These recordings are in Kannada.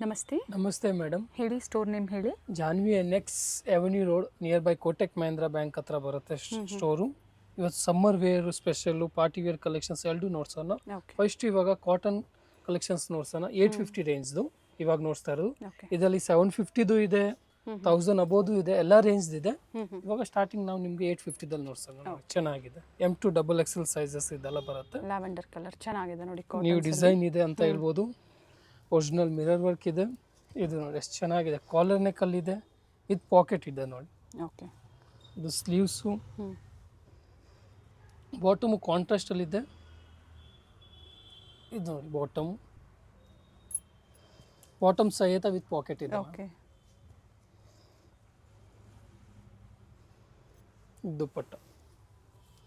ನಮಸ್ತೆ. ನಮಸ್ತೆ ಮೇಡಮ್. ಹೇಳಿ, ಸ್ಟೋರ್ ನೇಮ್ ಹೇಳಿ. ಜಾನ್ವಿ ನೆಕ್ಸ್ avenue road near by Kotak Mahindra bank ಹತ್ರ ಬರುತ್ತೆ ಸ್ಟೋರು. ಇವತ್ತು summer wear special party wear collections ಎರಡು ನೋಡ್ಸೋಣ. ಫಸ್ಟ್ ಇವಾಗ ಕಾಟನ್ ಕಲೆಕ್ಷನ್ಸ್ ನೋಡ್ಸೋಣ. 850 ರೇಂಜ್ದು ಇವಾಗ ನೋಡ್ತಾ ಇರೋದು. ಇದರಲ್ಲಿ 750ದು ಇದೆ, 1000 ಅಬೋದು ಇದೆ, ಎಲ್ಲ ರೇಂಜ್ ಇದೆ. ಇವಾಗ ಸ್ಟಾರ್ಟಿಂಗ್ ನಾವು ನಿಮ್ಗೆ 850ದಲ್ಲಿ ನೋಡ್ಸೋಣ. ಚೆನ್ನಾಗಿದೆ. M2 XXL ಸೈಜಸ್ ಇದೆಲ್ಲ ಬರುತ್ತೆ. ಲ್ಯಾವೆಂಡರ್ ಕಲರ್ ಚೆನ್ನಾಗಿದೆ ನೋಡಿ. ನ್ಯೂ ಡಿಸೈನ್ ಇದೆ ಅಂತ ಹೇಳ್ಬೋದು. ಒರಿಜಿನಲ್ ಮಿರರ್ ವರ್ಕ್ ಇದೆ. ಇದು ನೋಡಿ ಎಷ್ಟು ಚೆನ್ನಾಗಿದೆ. ಕಾಲರ್ ನೆಕ್ಕಲ್ಲಿ ಇದೆ, ಇದು ಪಾಕೆಟ್ ಇದೆ ನೋಡಿ. ಓಕೆ, ಇದು ಸ್ಲೀವ್ಸು, ಬಾಟಮು ಕಾಂಟ್ರಾಸ್ಟಲ್ಲಿದೆ. ಇದು ನೋಡಿ ಬಾಟಮ್ ಸಹಿತ ವಿತ್ ಪಾಕೆಟ್ ಇದೆ. ಓಕೆ, ದುಪ್ಪಟ್ಟ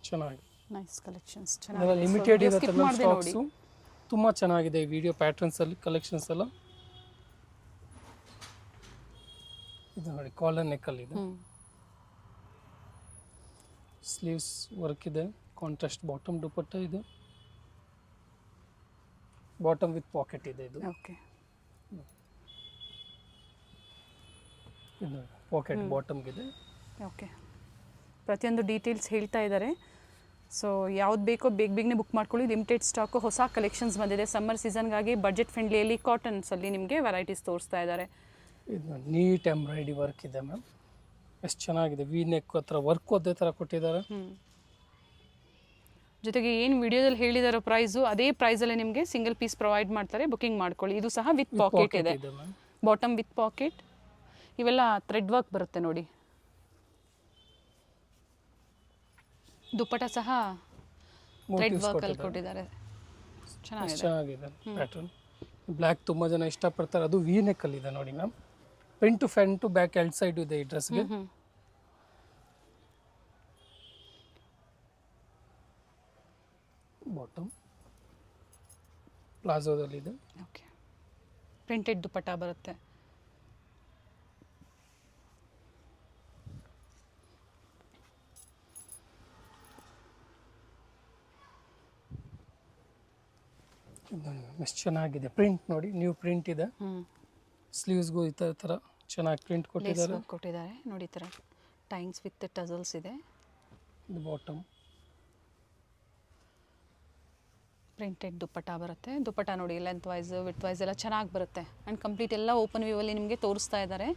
ಚೆನ್ನಾಗಿದೆ. Nice collections. ಚೆನ್ನಾಗಿದೆ. ಲಿಮಿಟೆಡ್ ಇರುತ್ತೆ ಮ್ಯಾಮ್ ಸ್ಟಾಕ್ಸು. ತುಂಬ ಚೆನ್ನಾಗಿದೆ ಈ ವಿಡಿಯೋ ಪ್ಯಾಟರ್ನ್ಸಲ್ಲಿ ಕಲೆಕ್ಷನ್ಸ್ ಎಲ್ಲ. ಇದು ನೋಡಿ ಕಾಲರ್ ನೆಕ್ಕಲ್ಲಿ ಇದೆ, ಸ್ಲೀವ್ಸ್ ವರ್ಕ್ ಇದೆ, ಕಾಂಟ್ರಾಸ್ಟ್ ಬಾಟಮ್ ದುಪ್ಪಟ್ಟ ಇದೆ, ಬಾಟಮ್ ವಿತ್ ಪಾಕೆಟ್ ಇದೆ. ಇದು ಓಕೆ, ಇದು ಪಾಕೆಟ್ ಬಾಟಮ್ಗಿದೆ. ಓಕೆ, ಪ್ರತಿಯೊಂದು ಡೀಟೇಲ್ಸ್ ಹೇಳ್ತಾ ಇದ್ದಾರೆ. ಸೊ ಯಾವ್ದು ಬೇಕೋ ಬೇಗನೆ ಬುಕ್ ಮಾಡ್ಕೊಳ್ಳಿ. ಲಿಮಿಟೆಡ್ ಸ್ಟಾಕು, ಹೊಸ ಕಲೆಕ್ಷನ್ಸ್ ಬಂದಿದೆ ಸಮ್ಮರ್ ಸೀಸನ್ಗಾಗಿ. ಬಜೆಟ್ ಫ್ರೆಂಡ್ಲಿಯಲ್ಲಿ ಕಾಟನ್ಸಲ್ಲಿ ನಿಮಗೆ ವೆರೈಟೀಸ್ ತೋರಿಸ್ತಾ ಇದ್ದಾರೆ. ಇದು ನೀಟ್ ಎಂಬ್ರಾಯ್ಡಿ ವರ್ಕ್ ಇದೆ ಮ್ಯಾಮ್, ಎಷ್ಟು ಚೆನ್ನಾಗಿದೆ. ವಿ ನೆಕ್ ಹತ್ರ ವರ್ಕ್ ಅದೇ ಥರ ಕೊಟ್ಟಿದ್ದಾರೆ. ಜೊತೆಗೆ ಏನು ವಿಡಿಯೋದಲ್ಲಿ ಹೇಳಿದಾರೋ ಪ್ರೈಸು ಅದೇ ಪ್ರೈಸಲ್ಲೇ ನಿಮಗೆ ಸಿಂಗಲ್ ಪೀಸ್ ಪ್ರೊವೈಡ್ ಮಾಡ್ತಾರೆ. ಬುಕಿಂಗ್ ಮಾಡ್ಕೊಳ್ಳಿ. ಇದು ಸಹ ವಿತ್ ಪಾಕೆಟ್ ಇದೆ, ಬಾಟಮ್ ವಿತ್ ಪಾಕೆಟ್. ಇವೆಲ್ಲ ಥ್ರೆಡ್ ವರ್ಕ್ ಬರುತ್ತೆ ನೋಡಿ. ದುಪ್ಪಟ ಸಹ ಥ್ರೆಡ್ ವರ್ಕ್ ಅಲ್ಲಿ ಕೊಟ್ಟಿದ್ದಾರೆ. ಚೆನ್ನಾಗಿದೆ ಪ್ಯಾಟರ್ನ್. ಬ್ಲ್ಯಾಕ್ ತುಂಬ ಜನ ಇಷ್ಟಪಡ್ತಾರೆ. ಅದು ವಿ ನೆಕ್ ಅಲ್ಲಿ ಇದೆ ನೋಡಿ ma'am. Front to front to back ಎರಡು ಸೈಡ್ ಇದೆ ಈ ಡ್ರೆಸ್ಗೆ. ಬಾಟಮ್ ಪ್ಲಾಜೋದಲ್ಲಿದೆ. ಓಕೆ, ಪ್ರಿಂಟೆಡ್ ದುಪ್ಪಟ ಬರುತ್ತೆ. ಎಷ್ಟು ಚೆನ್ನಾಗಿದೆ. ಪ್ರಿಂಟ್ ನೋಡಿ, ನ್ಯೂ ಪ್ರಿಂಟ್ ಇದೆ. ಸ್ಲೀವ್ಸ್ಗೂ ಈ ಥರ ಚೆನ್ನಾಗಿ ಪ್ರಿಂಟ್ ಕೊಟ್ಟಿದ್ದಾರೆ ನೋಡಿ. ಈ ಥರ ಟೈಮ್ಸ್ ವಿತ್ ಟಜಲ್ಸ್ ಇದೆ. ಇದು ಬಾಟಮ್ ಪ್ರಿಂಟೆಡ್ ದುಪ್ಪಟ ಬರುತ್ತೆ. ದುಪ್ಪಟ ನೋಡಿ ಲೆಂತ್ ವೈಸ್ ವಿತ್ ವೈಸ್ ಎಲ್ಲ ಚೆನ್ನಾಗಿ ಬರುತ್ತೆ. ಆ್ಯಂಡ್ ಕಂಪ್ಲೀಟ್ ಎಲ್ಲ ಓಪನ್ ವ್ಯೂವಲ್ಲಿ ನಿಮಗೆ ತೋರಿಸ್ತಾ ಇದ್ದಾರೆ.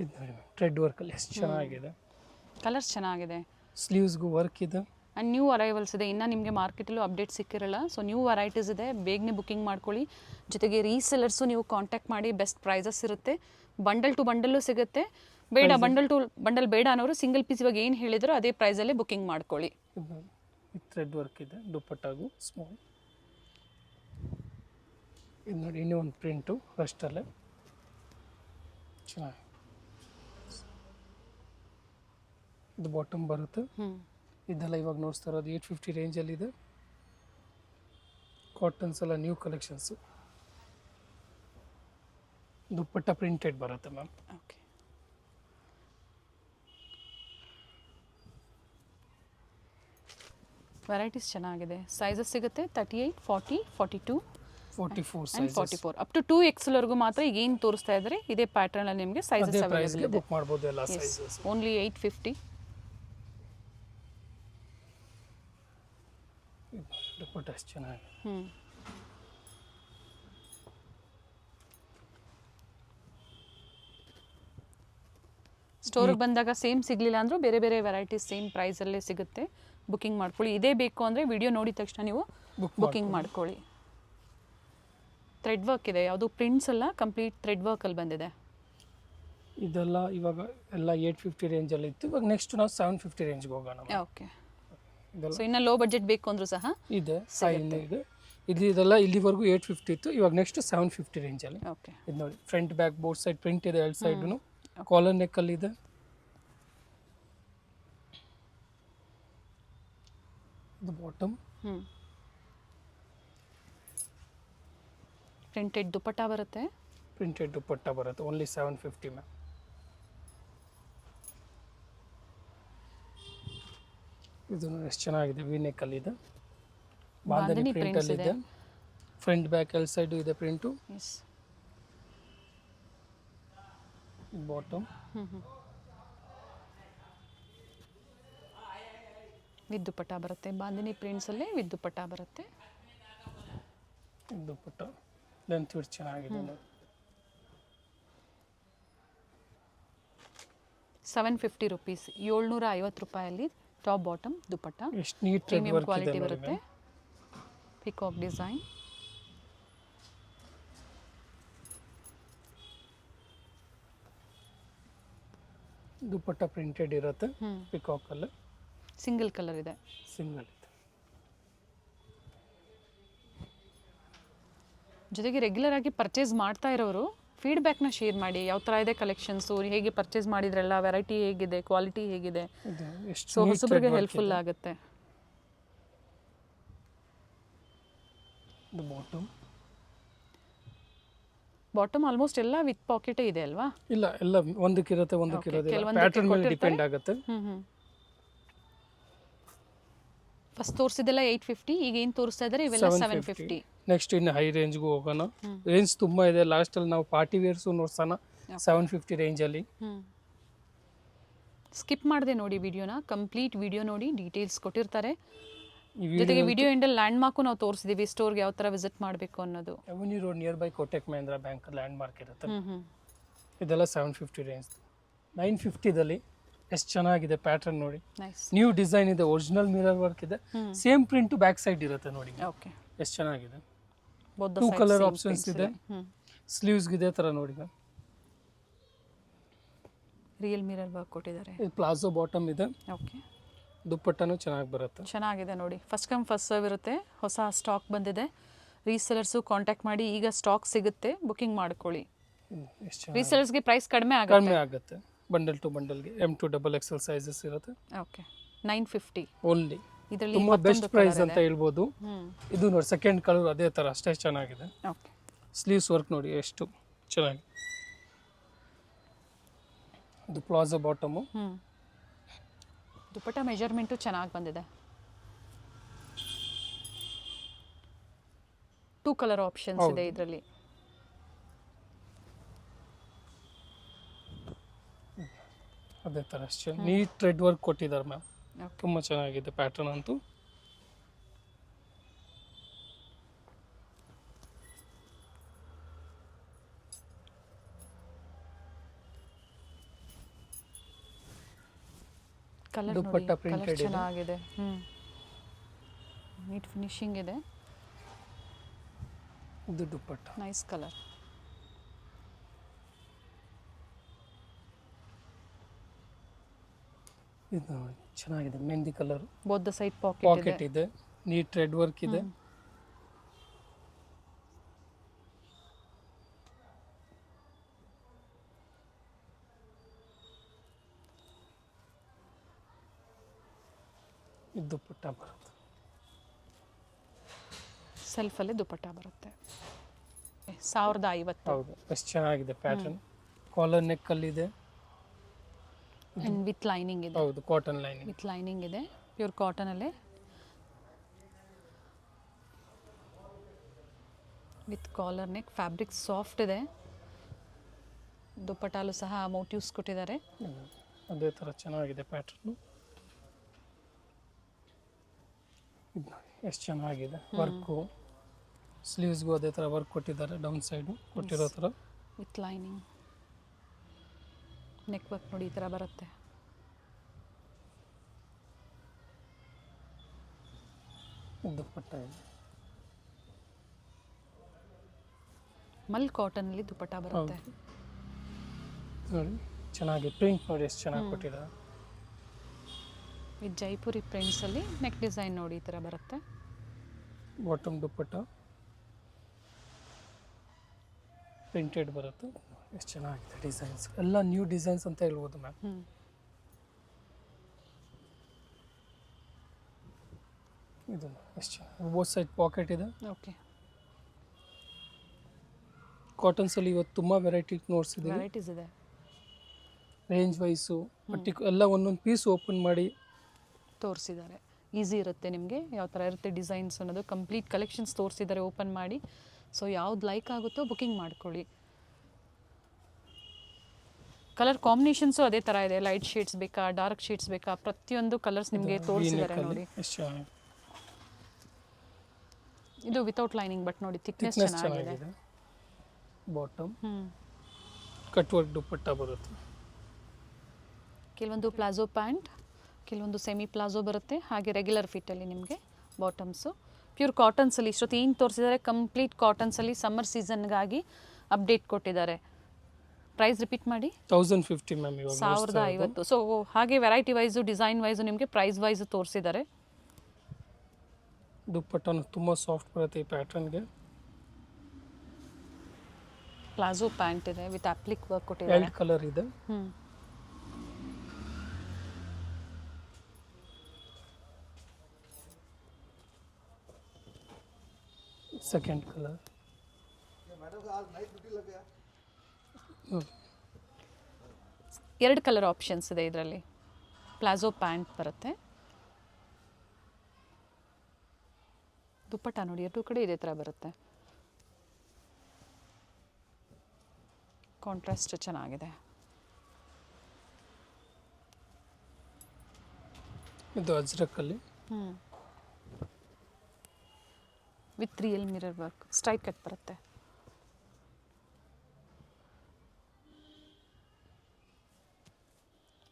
ಇದು ಥ್ರೆಡ್ ವರ್ಕಲ್ಲಿ ಎಷ್ಟು ಚೆನ್ನಾಗಿದೆ. ಕಲರ್ಸ್ ಚೆನ್ನಾಗಿದೆ. ಸ್ಲೀವ್ಸ್ಗೂ ವರ್ಕ್ ಇದೆ. ಆ್ಯಂಡ್ ನ್ಯೂ ಅರೈವಲ್ಸ್ ಇದೆ. ಇನ್ನು ನಿಮಗೆ ಮಾರ್ಕೆಟಲ್ಲೂ ಅಪ್ಡೇಟ್ ಸಿಕ್ಕಿರಲ್ಲ. ಸೊ ನ್ಯೂ ವೆರೈಟೀಸ್ ಇದೆ, ಬೇಗನೆ ಬುಕಿಂಗ್ ಮಾಡ್ಕೊಳ್ಳಿ. ಜೊತೆಗೆ ರೀಸೆಲರ್ಸು ನೀವು ಕಾಂಟ್ಯಾಕ್ಟ್ ಮಾಡಿ. ಬೆಸ್ಟ್ ಪ್ರೈಸಸ್ ಇರುತ್ತೆ. ಬಂಡಲ್ ಟು ಬಂಡಲ್ಲು ಸಿಗುತ್ತೆ. ಬೇಡ ಬಂಡಲ್ ಟು ಬಂಡಲ್ ಬೇಡ ಅನ್ನೋರು ಸಿಂಗಲ್ ಪೀಸ್ ಇವಾಗ ಏನು ಹೇಳಿದ್ರು ಅದೇ ಪ್ರೈಸಲ್ಲೇ ಬುಕಿಂಗ್ ಮಾಡ್ಕೊಳ್ಳಿ. ಥ್ರೆಡ್ ವರ್ಕ್ ಇದೆ ದುಪ್ಪಟ್ಟಾಗೂ ಸ್ಮಾಲ್. ಇದು ನೋಡಿ ಇನ್ನೂ ಒಂದು ಪ್ರಿಂಟು ಫಸ್ಟಲ್ಲೇ ಚೆನ್ನಾಗಿ. ಇದು ಬಾಟಮ್ ಬರುತ್ತೆ. ಇದೆಲ್ಲ ಇವಾಗ ನೋಡ್ತಾ ಇರೋದು 850 ರೇಂಜಲ್ಲಿದೆ. ಕಾಟನ್ಸ್ ಎಲ್ಲ ನ್ಯೂ ಕಲೆಕ್ಷನ್ಸು. ದುಪ್ಪಟ್ಟ ಪ್ರಿಂಟೆಡ್ ಬರುತ್ತೆ ಮ್ಯಾಮ್. ಓಕೆ, ವೆರೈಟೀಸ್ ಚೆನ್ನಾಗಿದೆ. ಸೈಜಸ್ ಸಿಗುತ್ತೆ 38, 40, 42, 44 ಆ್ಯಂಡ್ 44 ಅಪ್ ಟು 2XL ವರೆಗೂ ಮಾತ್ರ. ಈಗ ಏನು ತೋರಿಸ್ತಾ ಇದ್ದಾರೆ ಇದೇ ಪ್ಯಾಟರ್ನ್ ಅಲ್ಲಿ ನಿಮಗೆ ಸೈಜಸ್ ಅವೈಲೇಬಲ್ ಇದೆ. ಬುಕ್ ಮಾಡಬಹುದು ಎಲ್ಲ ಸೈಜಸ್. ಓನ್ಲಿ 850. ದುಪ್ಪಟ್ಟ ಎಷ್ಟು ಚೆನ್ನಾಗಿದೆ. ಸ್ಟೋರಿಗೆ ಬಂದಾಗ ಸೇಮ್ ಸಿಗಲಿಲ್ಲ ಅಂದರೂ ಬೇರೆ ಬೇರೆ ವೆರೈಟೀಸ್ ಸೇಮ್ ಪ್ರೈಸಲ್ಲೇ ಸಿಗುತ್ತೆ. ಬುಕಿಂಗ್ ಮಾಡ್ಕೊಳ್ಳಿ. ಇದೇ ಬೇಕು ಅಂದರೆ ವಿಡಿಯೋ ನೋಡಿದ ತಕ್ಷಣ ನೀವು ಬುಕಿಂಗ್ ಮಾಡ್ಕೊಳ್ಳಿ. ಥ್ರೆಡ್ ವರ್ಕ್ ಇದೆ, ಯಾವುದು ಪ್ರಿಂಟ್ಸ್ ಎಲ್ಲ ಕಂಪ್ಲೀಟ್ ಥ್ರೆಡ್ ವರ್ಕಲ್ಲಿ ಬಂದಿದೆ. ಇದೆಲ್ಲ ಇವಾಗ ಎಲ್ಲ 850 ರೇಂಜಲ್ಲಿ ಇತ್ತು. ಇವಾಗ ನೆಕ್ಸ್ಟ್ ನಾವು 750 ರೇಂಜ್ಗೆ ಹೋಗೋಣ. ಓಕೆ, ಸೊ ಇನ್ನು ಲೋ ಬಜೆಟ್ ಬೇಕು ಅಂದರೂ ಸಹ ಇದೆ. ಇದೆಲ್ಲ ಇಲ್ಲಿವರೆಗೂ 850 ಇತ್ತು. ಇವಾಗ ನೆಕ್ಸ್ಟ್ 750 ರೇಂಜಲ್ಲಿ. ಓಕೆ, ಇದು ನೋಡಿ front back both side print ಇದೆ. ಎರಡು ಸೈಡ್ನು ಕಾಲರ್ ನೆಕ್ಕಲ್ಲಿ ಇದೆ. ಇದು ಬಾಟಮ್ ಪ್ರಿಂಟೆಡ್ ದುಪ್ಪಟ್ಟ ಬರುತ್ತೆ. Only 750 ma'am. ಇದು ಎಷ್ಟು ಚೆನ್ನಾಗಿದೆ, ವಿ ನೆಕ್ಕಲ್ಲಿದೆ. ಬಾಂಧನಿ ಬಾಂಧನಿ ಪ್ರಿಂಟ್ prints ಅಲ್ಲಿ ಇದೆ. ಇದೆ. ಫ್ರಂಟ್ ಬ್ಯಾಕ್ ಎಲ್ ಸೈಡ್ ಇದೆ print. Yes. Bottom with dupatta ಬರುತ್ತೆ. ಬಾಂಧನಿ ಪ್ರಿಂಟ್ಸಲ್ಲೇ ವಿತ್ ದುಪಟ್ಟ ಬರುತ್ತೆ. ದುಪ್ಪಟ್ಟ ಲೆಂತ್ ವಿಡ್ತ್ ಚೆನ್ನಾಗಿದೆ ನೋಡಿ. 750 ರುಪೀಸ್, 750 ರೂಪಾಯಲ್ಲಿ ಟಾಪ್ ಬಾಟಮ್ ದುಪಟ್ಟ. ಎಷ್ಟು ನೀಟ್ ಥ್ರೆಡ್ ಪ್ರೀಮಿಯಂ ವರ್ಕ್ ಇದೆ ಕ್ವಾಲಿಟಿ ನೋಡಿ ಬರುತ್ತೆ. Peacock design. ದುಪ್ಪಟ್ಟ ಪ್ರಿಂಟೆಡ್ ಇರುತ್ತೆ ಪಿಕಾಕ್ ಅಲ್ಲಿ. ಸಿಂಗಲ್ ಕಲರ್ ಇದೆ. ಸಿಂಗಲ್ ಇದೆ. ಜೊತೆಗೆ ರೆಗ್ಯುಲರ್ ಆಗಿ ಪರ್ಚೇಸ್ ಮಾಡ್ತಾ ಇರೋರು ಫೀಡ್ಬ್ಯಾಕ್ನ ಶೇರ್ ಮಾಡಿ. ಯಾವ ಥರ ಇದೆ ಕಲೆಕ್ಷನ್ಸು, ಹೇಗೆ ಪರ್ಚೇಸ್ ಮಾಡಿದ್ರಲ್ಲ, ವೆರೈಟಿ ಹೇಗಿದೆ, ಕ್ವಾಲಿಟಿ ಹೇಗಿದೆ. ಇದು ಎಷ್ಟು so neat ಹೊಸಬ್ರಿಗೆ thread work helpful ಇದೆ. ಆಗುತ್ತೆ. ಇದು ಬಾಟಮ್. ಬಾಟಮ್ ಆಲ್ಮೋಸ್ಟ್ ಎಲ್ಲ ವಿತ್ ಪಾಕೆಟೇ ಇದೆ ಅಲ್ವಾ? ಇಲ್ಲ, ಎಲ್ಲ ಒಂದಕ್ಕಿರುತ್ತೆ ಒಂದಕ್ಕಿರೋದಿಲ್ಲ. ಕೆಲವೊಂದಕ್ಕೆ ಪ್ಯಾಟರ್ನ್ ಮೇಲೆ ಕೊಟ್ಟಿರ್ತಾರೆ. ಡಿಪೆಂಡ್ ಆಗುತ್ತೆ. ಫಸ್ಟ್ ತೋರಿಸಿದೆಲ್ಲ 850, ಈಗ ಏನು ತೋರಿಸ್ತಾ ಇದ್ದಾರೆ ಇವೆಲ್ಲ 750. ನೆಕ್ಸ್ಟ್ ಇನ್ನು ಹೈ ರೇಂಜ್ಗೂ ಹೋಗೋಣ. ರೇಂಜ್ ತುಂಬ ಇದೆ. ಲಾಸ್ಟಲ್ಲಿ ನಾವು ಪಾರ್ಟಿ ವೇರ್ಸು ನೋಡ್ಸೋಣ 750 ರೇಂಜಲ್ಲಿ. ಸ್ಕಿಪ್ ಮಾಡಿದೆ ನೋಡಿ ವಿಡಿಯೋನ, ಕಂಪ್ಲೀಟ್ ವಿಡಿಯೋ ನೋಡಿ, ಡೀಟೇಲ್ಸ್ ಕೊಟ್ಟಿರ್ತಾರೆ. ಈ ಜೊತೆಗೆ ವಿಡಿಯೋ ಎಂಡಲ್ಲಿ ಲ್ಯಾಂಡ್ ಮಾರ್ಕು ನಾವು ತೋರಿಸಿದ್ದೀವಿ, ಸ್ಟೋರ್ಗೆ ಯಾವ ಥರ ವಿಸಿಟ್ ಮಾಡಬೇಕು ಅನ್ನೋದು. Avenue road near by Kotak Mahindra bank land mark. ಇದೆಲ್ಲ 750 ರೇಂಜ್. 950ದಲ್ಲಿ ಎಷ್ಟು ಚೆನ್ನಾಗಿದೆ ಪ್ಯಾಟರ್ನ್ ನೋಡಿ. ನೈಸ್. ನ್ಯೂ ಡಿಸೈನ್ ಇದೆ, ಒರಿಜಿನಲ್ ಮಿರರ್ ವರ್ಕ್ ಇದೆ, ಸೇಮ್ ಪ್ರಿಂಟ್ ಬ್ಯಾಕ್ ಸೈಡ್ ಇರುತ್ತೆ ನೋಡಿ. ಓಕೆ. ಎಷ್ಟು ಚೆನ್ನಾಗಿದೆ. ಬೋತ್ 2 ಕಲರ್ ಆಪ್ಷನ್ಸ್ ಇದೆ. ಸ್ಲೀವ್ಸ್ಗೆ ಇದೇ ಥರ ನೋಡಿ ಮ್ಯಾಮ್. ರಿಯಲ್ ಮಿರರ್ ವರ್ಕ್ ಕೊಟ್ಟಿದ್ದಾರೆ. ಇದು ಪ್ಲಾಜೋ ಬಾಟಮ್ ಇದೆ. ಓಕೆ. ದುಪ್ಪಟ್ಟನೂ ಚೆನ್ನಾಗಿ ಬರುತ್ತೆ. ಚೆನ್ನಾಗಿದೆ ನೋಡಿ. ಫಸ್ಟ್ ಕಮ್ ಫಸ್ಟ್ ಸರ್ವ್ ಇರುತ್ತೆ. ಹೊಸ ಸ್ಟಾಕ್ ಬಂದಿದೆ. ರೀಸೆಲರ್ಸು ಕಾಂಟ್ಯಾಕ್ಟ್ ಮಾಡಿ, ಈಗ ಸ್ಟಾಕ್ ಸಿಗುತ್ತೆ, ಬುಕಿಂಗ್ ಮಾಡ್ಕೊಳ್ಳಿ. ಎಷ್ಟು ಚೆನ್ನಾಗಿ ರೀಸೆಲರ್ಸ್ಗೆ ಪ್ರೈಸ್ ಕಡಿಮೆ ಕಡಿಮೆ ಆಗುತ್ತೆ. ಆಗುತ್ತೆ. ಬಂಡಲ್ ಟು ಬಂಡಲ್ಗೆ M2 XXL ಸೈಜಸ್ ಇರುತ್ತೆ. ಓಕೆ. 950 ಓನ್ಲಿ. ಇದರಲ್ಲಿ ತುಂಬ ಬೆಸ್ಟ್ ಮತ್ತೊಂದು ಪ್ರೈಸ್ colour ಅಂತ ಇದೆ. ಹೇಳ್ಬೋದು. ಇದು ನೋಡಿ ಸೆಕೆಂಡ್ ಕಲರ್ ಅದೇ ಥರ ಅಷ್ಟೇ ಚೆನ್ನಾಗಿದೆ. ಓಕೆ. ಸ್ಲೀವ್ಸ್ ವರ್ಕ್ ನೋಡಿ ಎಷ್ಟು ಚೆನ್ನಾಗಿದೆ. ಇದು ಪ್ಲಾಜೋ ಬಾಟಮು. ದುಪಟ್ಟ ಮೆಜರ್ಮೆಂಟು ಚೆನ್ನಾಗಿ ಬಂದಿದೆ. 2 ಕಲರ್ ಆಪ್ಷನ್ಸ್ ಇದೆ ಇದರಲ್ಲಿ. ಅದೇ ಥರ ಅಷ್ಟೇ ನೀಟ್ ಥ್ರೆಡ್ ವರ್ಕ್ ಕೊಟ್ಟಿದ್ದಾರೆ ಮ್ಯಾಮ್. ಓಕೆ. ತುಂಬ ಚೆನ್ನಾಗಿದೆ ಪ್ಯಾಟರ್ನ್ ಅಂತೂ. ಕಲರ್ ದುಪಟ್ಟ ನೋಡಿ, printed ಕಲರ್ ಇದೆ. ಚೆನ್ನಾಗಿದೆ. ನೀಟ್ ಫಿನಿಶಿಂಗ್ ಇದೆ. ಇದು ದುಪ್ಪಟ್ಟ. Nice colour. ಇದು ನೋಡಿ ಚೆನ್ನಾಗಿದೆ mehendi colour. Both the side pocket pocket ಇದೆ. ಇದೆ, ನೀಟ್ ಥ್ರೆಡ್ ವರ್ಕ್ ಇದೆ. ಇದು ದುಪ್ಪಟ್ಟ ಬರುತ್ತೆ. ಸೆಲ್ಫಲ್ಲೇ ದುಪಟ್ಟ ಬರುತ್ತೆ. 1050. ಹೌದು, ಎಷ್ಟು ಚೆನ್ನಾಗಿದೆ ಪ್ಯಾಟರ್ನ್. ಕಾಲರ್ ನೆಕ್ ಅಲ್ಲಿ ಇದೆ. ಅಂಡ್ ವಿತ್ ಲೈನಿಂಗ್ ಇದೆ. ಹೌದು, ಕಾಟನ್ ಲೈನಿಂಗ್. ವಿತ್ ಲೈನಿಂಗ್ ಇದೆ, ಪ್ಯೂರ್ ಕಾಟನಲ್ಲೇ with collar neck. Fabric soft ಇದೆ. ದುಪಟ್ಟಾಲು ಸಹ ಮೋಟಿವ್ಸ್ ಕೊಟ್ಟಿದ್ದಾರೆ. ಅದೇ ಥರ ಚೆನ್ನಾಗಿದೆ ಪ್ಯಾಟರ್ನು. ಎಷ್ಟು ಚೆನ್ನಾಗಿದೆ ವರ್ಕು. ಸ್ಲೀವ್ಸ್ಗೂ ಅದೇ ಥರ ವರ್ಕ್ ಕೊಟ್ಟಿದ್ದಾರೆ, ಡೌನ್ ಸೈಡು ಕೊಟ್ಟಿರೋ ಥರ. With lining. ನೆಕ್ ವರ್ಕ್ ನೋಡಿ ಈ ಥರ ಬರುತ್ತೆ. ದುಪ್ಪಟ್ಟ ಇದೆ. ಮಲ್ ಕಾಟನಲ್ಲಿ ದುಪಟ್ಟ ಬರುತ್ತೆ. ನೋಡಿ ಚೆನ್ನಾಗಿ ಪ್ರಿಂಟ್ ನೋಡಿ ಎಷ್ಟು ಚೆನ್ನಾಗಿ ಕೊಟ್ಟಿದ್ದಾರೆ. ವಿತ್ ಜೈಪುರಿ ಪ್ರಿಂಟ್ಸಲ್ಲಿ ನೆಕ್ ಡಿಸೈನ್ ನೋಡಿ ಈ ಥರ ಬರುತ್ತೆ. ಬಾಟಮ್ ದುಪ್ಪಟ್ಟ ಪ್ರಿಂಟೆಡ್ ಬರುತ್ತೆ. ಎಷ್ಟು ಚೆನ್ನಾಗಿದೆ ಡಿಸೈನ್ಸ್ ಎಲ್ಲ ನ್ಯೂ ಡಿಸೈನ್ಸ್ ಅಂತ ಹೇಳ್ಬೋದು ಮ್ಯಾಮ್. ಇದು ಎಷ್ಟು ಚೆನ್ನಾಗಿ ಬೋತ್ ಸೈಡ್ ಪಾಕೆಟ್ ಇದೆ. ಓಕೆ. ಕಾಟನ್ಸಲ್ಲಿ ಇವತ್ತು ತುಂಬ ವೆರೈಟಿ ನೋಡ್ಸಿದ್ದೀವಿ. ವೆರೈಟೀಸ್ ಇದೆ. ರೇಂಜ್ ವೈಸು ಎಲ್ಲ ಒಂದೊಂದು ಪೀಸ್ ಓಪನ್ ಮಾಡಿ ತೋರಿಸಿದ್ದಾರೆ. ಈಸಿ ಇರುತ್ತೆ ನಿಮಗೆ ಯಾವ ಥರ ಇರುತ್ತೆ ಡಿಸೈನ್ಸ್ ಅನ್ನೋದು. ಕಂಪ್ಲೀಟ್ ಕಲೆಕ್ಷನ್ಸ್ ತೋರಿಸಿದ್ದಾರೆ ಓಪನ್ ಮಾಡಿ. ಸೊ ಯಾವ್ದು ಲೈಕ್ ಆಗುತ್ತೋ ಬುಕಿಂಗ್ ಮಾಡ್ಕೊಳ್ಳಿ. ಕಲರ್ ಕಾಂಬಿನೇಷನ್ಸು ಅದೇ ಥರ ಇದೆ. ಲೈಟ್ ಶೇಡ್ಸ್ ಬೇಕಾ, ಡಾರ್ಕ್ ಶೇಡ್ಸ್ ಬೇಕಾ, ಪ್ರತಿಯೊಂದು ಕಲರ್ಸ್ ನಿಮಗೆ ತೋರಿಸಿದ್ದಾರೆ ನೋಡಿ. ಇದು ವಿತೌಟ್ ಲೈನಿಂಗ್ ಬಟ್ ನೋಡಿ ಥಿಕ್ನೆಸ್ ಚೆನ್ನಾಗಿದೆ. ಬಾಟಮ್ ಕಟ್ ವರ್ಕ್ ದುಪ್ಪಟ್ಟ ಬರುತ್ತೆ. ಕೆಲವೊಂದು ಪ್ಲಾಜೋ ಪ್ಯಾಂಟ್, ಕೆಲವೊಂದು ಸೆಮಿ ಪ್ಲಾಜೋ ಬರುತ್ತೆ, ಹಾಗೆ ರೆಗ್ಯುಲರ್ ಫಿಟ್ಟಲ್ಲಿ ನಿಮಗೆ ಬಾಟಮ್ಸು. ಪ್ಯೂರ್ ಕಾಟನ್ಸಲ್ಲಿ ಇಷ್ಟೊತ್ತು ಏನು ತೋರಿಸಿದ್ದಾರೆ ಕಂಪ್ಲೀಟ್ ಕಾಟನ್ಸಲ್ಲಿ ಸಮ್ಮರ್ ಸೀಸನ್ಗಾಗಿ ಅಪ್ಡೇಟ್ ಕೊಟ್ಟಿದ್ದಾರೆ. ಪ್ರೈಸ್ ರಿಪೀಟ್ ಮಾಡಿ. 1050 ಮ್ಯಾಮ್, ಇವಾಗ 1050. ಸೊ ಹಾಗೆ ವೆರೈಟಿ ವೈಸು ಡಿಸೈನ್ ವೈಸು ನಿಮಗೆ ಪ್ರೈಸ್ ವೈಸು ತೋರಿಸಿದ್ದಾರೆ. ದುಪ್ಪಟ್ಟನು ತುಂಬ ಸಾಫ್ಟ್ ಬರುತ್ತೆ ಈ ಪ್ಯಾಟರ್ನ್ಗೆ. ಪ್ಲಾಜೋ ಪ್ಯಾಂಟ್ ಇದೆ ವಿತ್ ಅಪ್ಲಿಕ್ ವರ್ಕ್ ಕೊಟ್ಟಿದ್ದಾರೆ. 2 ಕಲರ್ ಇದೆ. Second colour. ಎರಡು ಕಲರ್ ಆಪ್ಷನ್ಸ್ ಇದೆ ಇದರಲ್ಲಿ. ಪ್ಲಾಜೋ ಪ್ಯಾಂಟ್ ಬರುತ್ತೆ. ದುಪ್ಪಟ್ಟ ನೋಡಿ ಎರಡು ಕಡೆ ಇದೇ ಥರ ಬರುತ್ತೆ. ಕಾಂಟ್ರಾಸ್ಟ್ ಚೆನ್ನಾಗಿದೆ. ಇದು ಅಜ್ರಕಲ್ಲಿ with real mirror work straight cut ಬರುತ್ತೆ.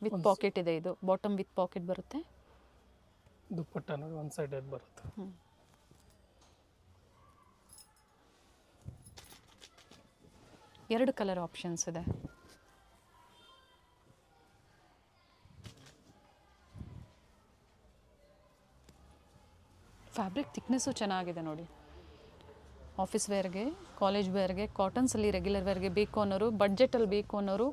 ವಿತ್ ಪಾಕೆಟ್ ಇದೆ. ಇದು ಬಾಟಮ್ ವಿತ್ ಪಾಕೆಟ್ ಬರುತ್ತೆ. ದುಪ್ಪಟ್ಟ ನೋಡಿ ಒಂದು ಸೈಡ್ ಬರುತ್ತೆ. ಎರಡು ಕಲರ್ ಆಪ್ಷನ್ಸ್ ಇದೆ. ಫ್ಯಾಬ್ರಿಕ್ ಥಿಕ್ನೆಸ್ಸು ಚೆನ್ನಾಗಿದೆ ನೋಡಿ. ಆಫೀಸ್ ವೇರ್ಗೆ, ಕಾಲೇಜ್ ವೇರ್ಗೆ, ಕಾಟನ್ಸಲ್ಲಿ ರೆಗ್ಯುಲರ್ ವೇರ್ಗೆ ಬೇಕು ಅನ್ನೋರು, ಬಡ್ಜೆಟಲ್ಲಿ ಬೇಕು ಅನ್ನೋರು,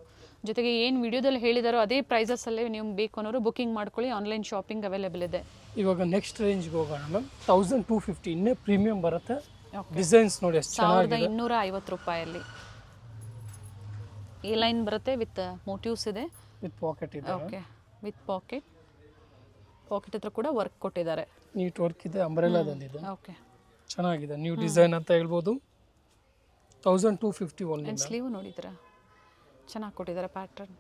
ಜೊತೆಗೆ ಏನು ವಿಡಿಯೋದಲ್ಲಿ ಹೇಳಿದಾರೋ ಅದೇ ಪ್ರೈಸಸ್ಸಲ್ಲೇ ನೀವು ಬೇಕು ಅನ್ನೋರು ಬುಕಿಂಗ್ ಮಾಡ್ಕೊಳ್ಳಿ. ಆನ್ಲೈನ್ ಶಾಪಿಂಗ್ ಅವೈಲೇಬಲ್ ಇದೆ. ಇವಾಗ ನೆಕ್ಸ್ಟ್ ರೇಂಜ್ಗೆ ಹೋಗೋಣ ಮ್ಯಾಮ್. 1250 ಇನ್ನೇ ಪ್ರೀಮಿಯಂ ಬರುತ್ತೆ. ಡಿಸೈನ್ಸ್ ನೋಡಿ ಎಷ್ಟು ಚೆನ್ನಾಗಿದೆ. 1250 ರೂಪಾಯಲ್ಲಿ ಎ ಲೈನ್ ಬರುತ್ತೆ ವಿತ್ ಮೋಟಿವ್ಸ್ ಇದೆ. ವಿತ್ ಪಾಕೆಟ್ ಇದೆ. Okay, with packet. ಪಾಕೆಟ್ ಹತ್ರ ಕೂಡ ವರ್ಕ್ ಕೊಟ್ಟಿದ್ದಾರೆ. ನೀಟ್ ವರ್ಕ್ ಇದೆ, ಅಂಬ್ರೆಲಾದಲ್ಲಿದೆ. ಓಕೆ, ಚೆನ್ನಾಗಿದೆ. ನ್ಯೂ ಡಿಸೈನ್ ಅಂತ ಹೇಳ್ಬೋದು. 1250 ಓನ್ಲಿ. ಆ್ಯಂಡ್ ಸ್ಲೀವ್ ನೋಡಿದ್ದೀರಾ ಚೆನ್ನಾಗಿ ಕೊಟ್ಟಿದ್ದಾರೆ ಪ್ಯಾಟರ್ನ್.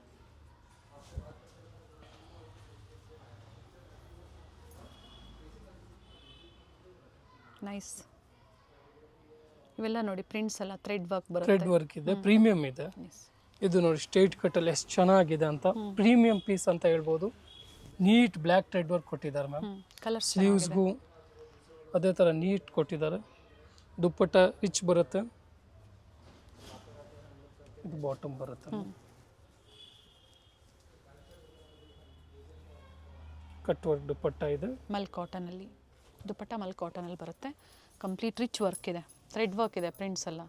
ನೈಸ್. ಇವೆಲ್ಲ ನೋಡಿ ಪ್ರಿಂಟ್ಸ್ ಎಲ್ಲ ಥ್ರೆಡ್ ವರ್ಕ್ ಬರುತ್ತೆ. ಥ್ರೆಡ್ ವರ್ಕ್ ಇದೆ, ಪ್ರೀಮಿಯಂ ಇದೆ. ಇದು ನೋಡಿ ಸ್ಟ್ರೇಟ್ ಕಟ್ಟಲ್ಲಿ ಎಷ್ಟು ಚೆನ್ನಾಗಿದೆ ಅಂತ. ಪ್ರೀಮಿಯಂ ಪೀಸ್ ಅಂತ ಹೇಳ್ಬೋದು. ನೀಟ್ ಬ್ಲ್ಯಾಕ್ ಥ್ರೆಡ್ ವರ್ಕ್ ಕೊಟ್ಟಿದ್ದಾರೆ ಮ್ಯಾಮ್. ಕಲರ್ ಸ್ಲೀವ್ಸ್ಗೂ ಅದೇ ಥರ ನೀಟ್ ಕೊಟ್ಟಿದ್ದಾರೆ. ದುಪ್ಪಟ್ಟ ರಿಚ್ ಬರುತ್ತೆ. ಇದು ಬಾಟಮ್ ಬರುತ್ತೆ. ಕಟ್ ವರ್ಕ್ ದುಪ್ಪಟ್ಟ ಇದೆ. ಮಲ್ ಕಾಟನಲ್ಲಿ ದುಪ್ಪಟ್ಟ ಮಲ್ ಕಾಟನಲ್ಲಿ ಬರುತ್ತೆ. ಕಂಪ್ಲೀಟ್ ರಿಚ್ ವರ್ಕ್ ಇದೆ, ಥ್ರೆಡ್ ವರ್ಕ್ ಇದೆ, ಪ್ರಿಂಟ್ಸ್ ಎಲ್ಲ.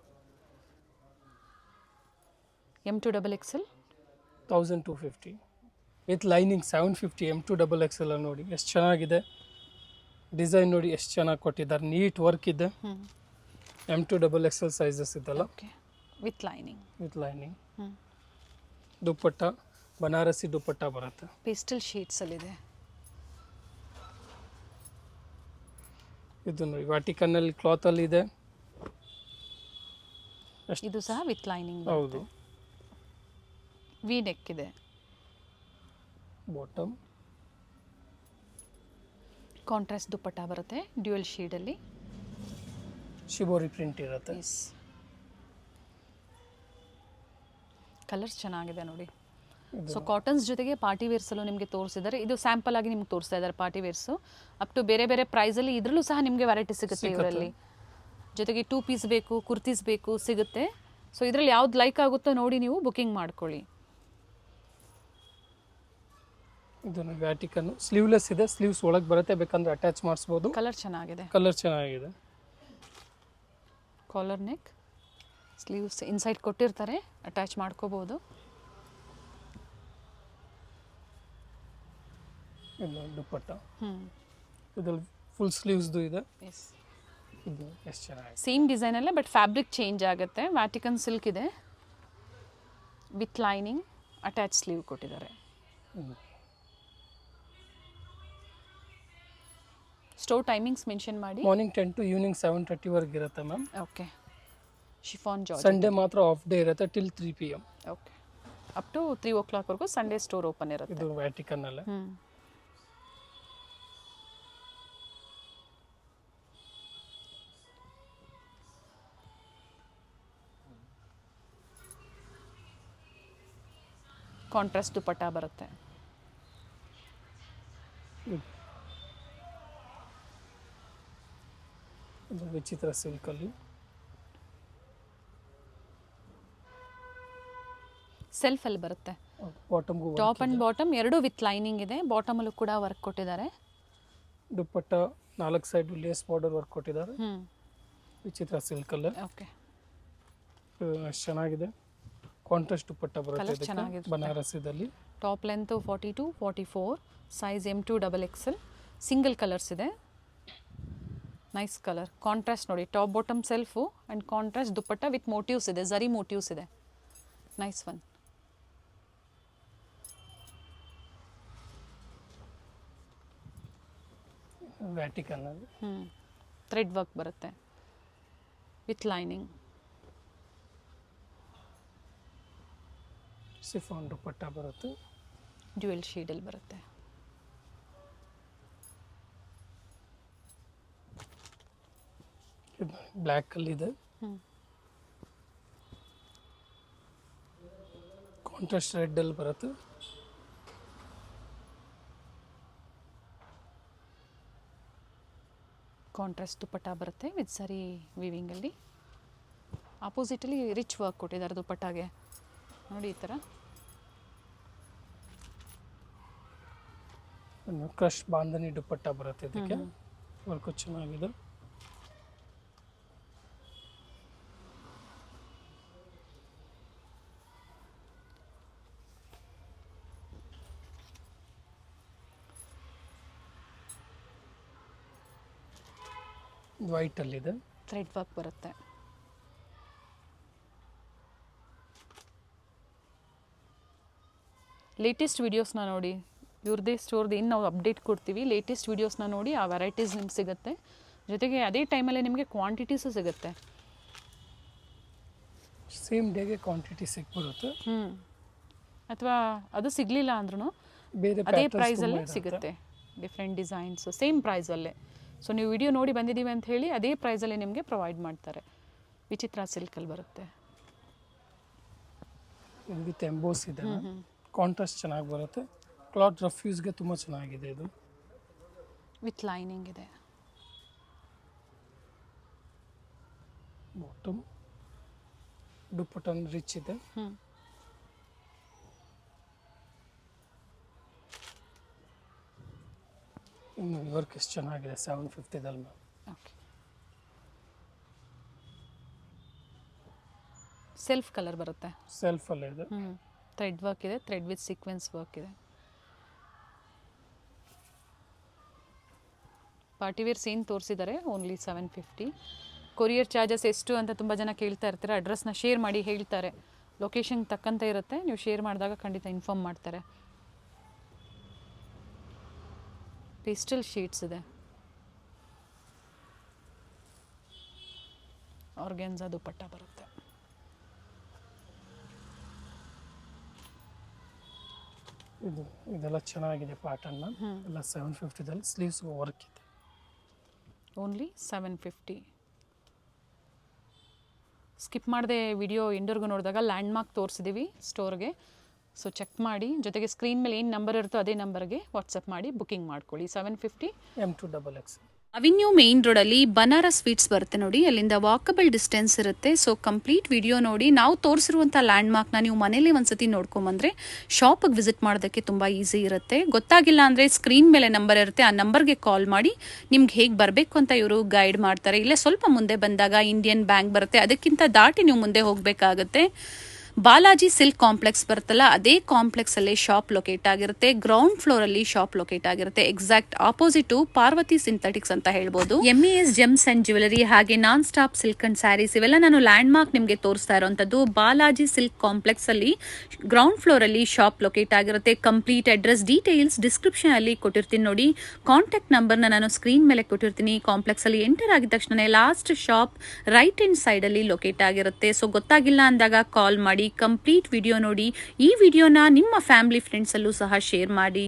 M2XXL 1250 with lining 750. M2XXL ನೋಡಿ ಎಷ್ಟು ಚೆನ್ನಾಗಿದೆ. ಡಿಸೈನ್ ನೋಡಿ ಎಷ್ಟು ಚೆನ್ನಾಗಿ ಕೊಟ್ಟಿದ್ದಾರೆ. ನೀಟ್ ವರ್ಕ್ ಇದೆ. M2XXL ಸೈಜಸ್ ಇದೆಲ್ಲ. Okay, with lining. With lining. Dupatta Banarasi dupatta ಬರುತ್ತೆ. ಪೇಸ್ಟಲ್ ಶೇಡ್ಸಲ್ಲಿದೆ. ಇದು ನೋಡಿ ವಾಟಿಕನ್ನಲ್ಲಿ ಕ್ಲಾತಲ್ಲಿ ಇದೆ. ಇದು ಸಹ ವಿತ್ ಲೈನಿಂಗ್. ಹೌದು. ವಿ ನೆಕ್ ಇದೆ. ಬಾಟಮ್ ಕಾಂಟ್ರಾಸ್ಟ್ ದುಪ್ಪಟ್ಟ ಬರುತ್ತೆ ಡ್ಯುಯಲ್ ಶೇಡಲ್ಲಿ. ಶಿಬೋರಿ ಪ್ರಿಂಟ್ ಇರುತ್ತೆ. ಕಲರ್ಸ್ ಚೆನ್ನಾಗಿದೆ ನೋಡಿ. ಸೊ ಕಾಟನ್ಸ್ ಜೊತೆಗೆ ಪಾರ್ಟಿ ವೇರ್ಸಲ್ಲೂ ನಿಮಗೆ ತೋರಿಸಿದ್ದಾರೆ. ಇದು ಸ್ಯಾಂಪಲ್ ಆಗಿ ನಿಮ್ಗೆ ತೋರಿಸ್ತಾ ಇದ್ದಾರೆ ಪಾರ್ಟಿ ವೇರ್ಸು. ಅಪ್ ಟು ಬೇರೆ ಬೇರೆ ಪ್ರೈಸಲ್ಲಿ ಇದರಲ್ಲೂ ಸಹ ನಿಮಗೆ ವೆರೈಟಿ ಸಿಗುತ್ತೆ ಇವರಲ್ಲಿ. ಜೊತೆಗೆ 2 ಪೀಸ್ ಬೇಕು, ಕುರ್ತೀಸ್ ಬೇಕು ಸಿಗುತ್ತೆ. ಸೊ ಇದರಲ್ಲಿ ಯಾವ್ದು ಲೈಕ್ ಆಗುತ್ತೋ ನೋಡಿ ನೀವು ಬುಕಿಂಗ್ ಮಾಡ್ಕೊಳ್ಳಿ. ಇದು ವ್ಯಾಟಿಕನ್ ಸ್ಲೀವ್ಲೆಸ್ ಇದೆ. ಸ್ಲೀವ್ಸ್ ಒಳಗೆ ಬರುತ್ತೆ, ಬೇಕಂದ್ರೆ ಅಟ್ಯಾಚ್ ಮಾಡಿಸ್ಬೋದು. ಕಲರ್ ಚೆನ್ನಾಗಿದೆ. ಕಲರ್ ಚೆನ್ನಾಗಿದೆ. ಕಾಲರ್ ನೆಕ್, ಸ್ಲೀವ್ಸ್ ಇನ್ಸೈಡ್ ಕೊಟ್ಟಿರ್ತಾರೆ, ಅಟ್ಯಾಚ್ ಮಾಡ್ಕೋಬಹುದು. ಇದು ದುಪ್ಪಟ್ಟ. ಇದ್ರಲ್ಲಿ ಫುಲ್ ಸ್ಲೀವ್ಸ್ದು ಇದೆ. ಇದು ಎಷ್ಟು ಚೆನ್ನಾಗಿದೆ. ಸೇಮ್ ಡಿಸೈನಲ್ಲೇ ಬಟ್ ಫ್ಯಾಬ್ರಿಕ್ ಚೇಂಜ್ ಆಗುತ್ತೆ. ವ್ಯಾಟಿಕನ್ ಸಿಲ್ಕ್ ಇದೆ ವಿತ್ ಲೈನಿಂಗ್, ಅಟ್ಯಾಚ್ ಸ್ಲೀವ್ ಕೊಟ್ಟಿದ್ದಾರೆ. ಸ್ಟೋರ್ ಟೈಮಿಂಗ್ಸ್ ಮೆನ್ಷನ್ ಮಾಡಿ. ಮಾರ್ನಿಂಗ್ 10 to ಈವ್ನಿಂಗ್ 7:30 ವರೆಗೆ ಇರುತ್ತೆ ಮ್ಯಾಮ್. ಓಕೆ. Chiffon georgette. ಸಂಡೇ ಮಾತ್ರ ಆಫ್ ಡೇ ಇರುತ್ತೆ ಟಿಲ್ 3 PM. ಓಕೆ. ಅಪ್ ಟು 3 o'clock ವರೆಗೂ ಸಂಡೇ ಸ್ಟೋರ್ ಓಪನ್ ಇರುತ್ತೆ. ಇದು ವ್ಯಾಟಿಕನ್ ಅಲ್ಲೇ. ಕಾಂಟ್ರಾಸ್ಟ್ ದುಪಟ್ಟ ಬರುತ್ತೆ. ಇದು ವಿಚಿತ್ರ ಸಿಲ್ಕಲ್ಲಿ ಸೆಲ್ಫಲ್ಲಿ ಬರುತ್ತೆ. ಬಾಟಮ್ಗೂ ಟಾಪ್ ಆ್ಯಂಡ್ ಬಾಟಮ್ ಎರಡೂ ವಿತ್ ಲೈನಿಂಗ್ ಇದೆ. ಬಾಟಮಲ್ಲೂ ಕೂಡ ವರ್ಕ್ ಕೊಟ್ಟಿದ್ದಾರೆ. Dupatta 4 side lace border work ಕೊಟ್ಟಿದ್ದಾರೆ. ವಿಚಿತ್ರ ಸಿಲ್ಕಲ್ಲೇ. ಓಕೆ. ಚೆನ್ನಾಗಿದೆ. ಕಾಂಟ್ರಾಸ್ಟ್ ದುಪ್ಪಟ್ಟ ಬರುತ್ತೆ ಚೆನ್ನಾಗಿದೆ. ಬನಾರಸಿದಲ್ಲಿ. Top length 42, 44, size M2 XXL. Single colours ಇದೆ. Nice colour. ಕಾಂಟ್ರಾಸ್ಟ್ ನೋಡಿ, top bottom self and contrast dupatta with motifs ಇದೆ, ಝರಿ ಮೋಟಿವ್ಸ್ ಇದೆ. Nice one. ವ್ಯಾಟಿಕನ್ ಅಲ್ಲಿ ಥ್ರೆಡ್ ವರ್ಕ್ ಬರುತ್ತೆ ವಿತ್ ಲೈನಿಂಗ್. ಸಿಫಾನ್ ದುಪ್ಪಟ್ಟ ಬರುತ್ತೆ. ಡ್ಯುಯಲ್ ಶೇಡಲ್ಲಿ ಬರುತ್ತೆ. ಬ್ಲ್ಯಾಕ್ ಅಲ್ಲಿ ಇದೆ. ಕಾಂಟ್ರಾಸ್ಟ್ ರೆಡ್ ಅಲ್ಲಿ ಬರುತ್ತೆ. ಕಾಂಟ್ರಾಸ್ಟ್ ದುಪ್ಪಟ್ಟ ಬರುತ್ತೆ ವಿತ್ ಸರಿ ವಿವಿಂಗಲ್ಲಿ. ಆಪೋಸಿಟಲ್ಲಿ ರಿಚ್ ವರ್ಕ್ ಕೊಟ್ಟಿದ್ದಾರೆ ದುಪ್ಪಟ್ಟಾಗೆ ನೋಡಿ. ಈ ಥರ ಕ್ರಶ್ ಬಾಂಧನಿ ದುಪ್ಪಟ್ಟ ಬರುತ್ತೆ. ಇದಕ್ಕೆ ವರ್ಕು ಚೆನ್ನಾಗಿದೆ. ವೈಟ್ ಅಲ್ಲಿದೆ. ಥ್ರೆಡ್ ವರ್ಕ್ ಬರುತ್ತೆ. ಲೇಟೆಸ್ಟ್ ವೀಡಿಯೋಸ್ನ ನೋಡಿ, ಇವ್ರದ್ದೇ ಸ್ಟೋರ್ದು ಇನ್ನು ನಾವು ಅಪ್ಡೇಟ್ ಕೊಡ್ತೀವಿ. ಲೇಟೆಸ್ಟ್ ವೀಡಿಯೋಸ್ನ ನೋಡಿ ಆ ವೆರೈಟೀಸ್ ನಿಮ್ಗೆ ಸಿಗುತ್ತೆ. ಜೊತೆಗೆ ಅದೇ ಟೈಮಲ್ಲಿ ನಿಮಗೆ ಕ್ವಾಂಟಿಟೀಸು ಸಿಗುತ್ತೆ. ಸೇಮ್ ಡೇಗೆ ಕ್ವಾಂಟಿಟಿ ಸಿಕ್ಬಿಡುತ್ತೆ. ಅಥವಾ ಅದು ಸಿಗಲಿಲ್ಲ ಅಂದ್ರೂ ಬೇರೆ ಅದೇ ಪ್ರೈಸಲ್ಲೇ ಸಿಗುತ್ತೆ. ಡಿಫ್ರೆಂಟ್ ಡಿಸೈನ್ಸು ಸೇಮ್ ಪ್ರೈಸಲ್ಲೇ. ಸೊ ನೀವು ವಿಡಿಯೋ ನೋಡಿ ಬಂದಿದ್ದೀವಿ ಅಂತ ಹೇಳಿ ಅದೇ ಪ್ರೈಸಲ್ಲಿ ನಿಮಗೆ ಪ್ರೊವೈಡ್ ಮಾಡ್ತಾರೆ. ವಿಚಿತ್ರ ಸಿಲ್ಕಲ್ಲಿ ಬರುತ್ತೆ. ವಿತ್ ಎಂಬೋಸ್ ಇದೆ. ಕಾಂಟ್ರಾಸ್ಟ್ ಚೆನ್ನಾಗಿ ಬರುತ್ತೆ. ಕ್ಲಾತ್ ರಫ್ ಯೂಸ್ಗೆ ತುಂಬ ಚೆನ್ನಾಗಿದೆ ಇದು. ವಿತ್ ಲೈನಿಂಗ್ ಇದೆ. ಬಾಟಮ್ ದುಪ್ಪಟ್ಟನ್ ರಿಚ್ ಇದೆ. ಇನ್ನು ವರ್ಕ್ ಎಷ್ಟು ಚೆನ್ನಾಗಿದೆ 750ದಲ್ಲಿ ಮ್ಯಾಮ್. ಓಕೆ. ಸೆಲ್ಫ್ ಕಲರ್ ಬರುತ್ತೆ. ಸೆಲ್ಫಲ್ಲೇ ಇದೆ. ಥ್ರೆಡ್ ವರ್ಕ್ ಇದೆ. ಥ್ರೆಡ್ ವಿತ್ ಸೀಕ್ವೆನ್ಸ್ ವರ್ಕ್ ಇದೆ. ಪಾರ್ಟಿವೇರ್ಸ್ ಏನು ತೋರಿಸಿದ್ದಾರೆ ಓನ್ಲಿ 750. ಕೊರಿಯರ್ ಚಾರ್ಜಸ್ ಎಷ್ಟು ಅಂತ ತುಂಬ ಜನ ಕೇಳ್ತಾ ಇರ್ತಾರೆ. ಅಡ್ರೆಸ್ನ ಶೇರ್ ಮಾಡಿ ಹೇಳ್ತಾರೆ. ಲೊಕೇಶನ್ ತಕ್ಕಂತೆ ಇರುತ್ತೆ. ನೀವು ಶೇರ್ ಮಾಡಿದಾಗ ಖಂಡಿತ ಇನ್ಫಾರ್ಮ್ ಮಾಡ್ತಾರೆ. ಪೇಸ್ಟಲ್ ಶೇಡ್ಸ್ ಇದೆ. ಆರ್ಗೆನ್ಜಾ ದುಪ್ಪಟ್ಟ ಬರುತ್ತೆ. ಇದೆಲ್ಲ ಚೆನ್ನಾಗಿದೆ ಪ್ಯಾಟರ್ನ್. ಎಲ್ಲ 750ದಲ್ಲಿ ಸ್ಲೀವ್ಸ್ ವರ್ಕ್ ಇದೆ. ಓನ್ಲಿ 750. ಸ್ಕಿಪ್ ಮಾಡದೆ ವಿಡಿಯೋ ಎಂಡರ್ಗೂ ನೋಡಿದಾಗ ಲ್ಯಾಂಡ್ ಮಾರ್ಕ್ ತೋರಿಸಿದ್ದೀವಿ ಸ್ಟೋರ್ಗೆ. ಸೊ ಚೆಕ್ ಮಾಡಿ. ಜೊತೆಗೆ ಸ್ಕ್ರೀನ್ ಮೇಲೆ ಏನು ನಂಬರ್ ಇರುತ್ತೋ ಅದೇ ನಂಬರ್ಗೆ ವಾಟ್ಸಪ್ ಮಾಡಿ ಬುಕಿಂಗ್ ಮಾಡ್ಕೊಳ್ಳಿ. 750 M2 XXL. ಅವಿನ್ಯೂ ಮೇನ್ ರೋಡಲ್ಲಿ ಬನಾರಸ್ ಸ್ವೀಟ್ಸ್ ಬರುತ್ತೆ ನೋಡಿ. ಅಲ್ಲಿಂದ ವಾಕಬಲ್ ಡಿಸ್ಟೆನ್ಸ್ ಇರುತ್ತೆ. ಸೊ ಕಂಪ್ಲೀಟ್ ವಿಡಿಯೋ ನೋಡಿ. ನಾವು ತೋರಿಸಿರುವಂಥ ಲ್ಯಾಂಡ್ ಮಾರ್ಕ್ನ ನೀವು ಮನೇಲಿ ಒಂದ್ಸತಿ ನೋಡ್ಕೊಂಬಂದ್ರೆ ಶಾಪಿಗೆ ವಿಸಿಟ್ ಮಾಡೋದಕ್ಕೆ ತುಂಬ ಈಸಿ ಇರುತ್ತೆ. ಗೊತ್ತಾಗಿಲ್ಲ ಅಂದರೆ ಸ್ಕ್ರೀನ್ ಮೇಲೆ ನಂಬರ್ ಇರುತ್ತೆ. ಆ ನಂಬರ್ಗೆ ಕಾಲ್ ಮಾಡಿ ನಿಮ್ಗೆ ಹೇಗೆ ಬರಬೇಕು ಅಂತ ಇವರು ಗೈಡ್ ಮಾಡ್ತಾರೆ. ಇಲ್ಲೇ ಸ್ವಲ್ಪ ಮುಂದೆ ಬಂದಾಗ ಇಂಡಿಯನ್ ಬ್ಯಾಂಕ್ ಬರುತ್ತೆ. ಅದಕ್ಕಿಂತ ದಾಟಿ ನೀವು ಮುಂದೆ ಹೋಗಬೇಕಾಗತ್ತೆ. ಬಾಲಾಜಿ ಸಿಲ್ಕ್ ಕಾಂಪ್ಲೆಕ್ಸ್ ಬರುತ್ತಲ್ಲ ಅದೇ ಕಾಂಪ್ಲೆಕ್ಸ್ ಅಲ್ಲಿ ಶಾಪ್ ಲೊಕೇಟ್ ಆಗಿರುತ್ತೆ. ಗ್ರೌಂಡ್ ಫ್ಲೋರ್ ಅಲ್ಲಿ ಶಾಪ್ ಲೊಕೇಟ್ ಆಗಿರುತ್ತೆ. ಎಕ್ಸಾಕ್ಟ್ ಆಪೋಸಿಟ್ ಪಾರ್ವತಿ ಸಿಂಥೆಟಿಕ್ಸ್ ಅಂತ ಹೇಳ್ಬೋದು. MES ಜೆಮ್ಸ್ ಅಂಡ್ ಜ್ಯುವೆಲರಿ ಹಾಗೆ non stop silk and saris ಇವೆಲ್ಲ ನಾನು ಲ್ಯಾಂಡ್ ಮಾರ್ಕ್ ನಿಮಗೆ ತೋರಿಸ್ತಾ ಇರುವಂತದ್ದು. ಬಾಲಾಜಿ ಸಿಲ್ಕ್ ಕಾಂಪ್ಲೆಕ್ಸ್ ಅಲ್ಲಿ ಗ್ರೌಂಡ್ ಫ್ಲೋರ್ ಅಲ್ಲಿ ಶಾಪ್ ಲೊಕೇಟ್ ಆಗಿರುತ್ತೆ. ಕಂಪ್ಲೀಟ್ ಅಡ್ರೆಸ್ ಡೀಟೇಲ್ಸ್ ಡಿಸ್ಕ್ರಿಪ್ಷನ್ ಅಲ್ಲಿ ಕೊಟ್ಟಿರ್ತೀನಿ ನೋಡಿ. ಕಾಂಟ್ಯಾಕ್ಟ್ ನಂಬರ್ನ ನಾನು ಸ್ಕ್ರೀನ್ ಮೇಲೆ ಕೊಟ್ಟಿರ್ತೀನಿ. ಕಾಂಪ್ಲೆಕ್ಸ್ ಅಲ್ಲಿ ಎಂಟರ್ ಆಗಿದ ತಕ್ಷಣ last shop right hand side ಅಲ್ಲಿ ಲೊಕೇಟ್ ಆಗಿರುತ್ತೆ. ಸೊ ಗೊತ್ತಾಗಿಲ್ಲ ಅಂದಾಗ ಕಾಲ್ ಮಾಡಿ, ಕಂಪ್ಲೀಟ್ ವಿಡಿಯೋ ನೋಡಿ. ಈ ವಿಡಿಯೋನ ನಿಮ್ಮ ಫ್ಯಾಮಿಲಿ ಫ್ರೆಂಡ್ಸ್ ಅಲ್ಲೂ ಸಹ ಶೇರ್ ಮಾಡಿ.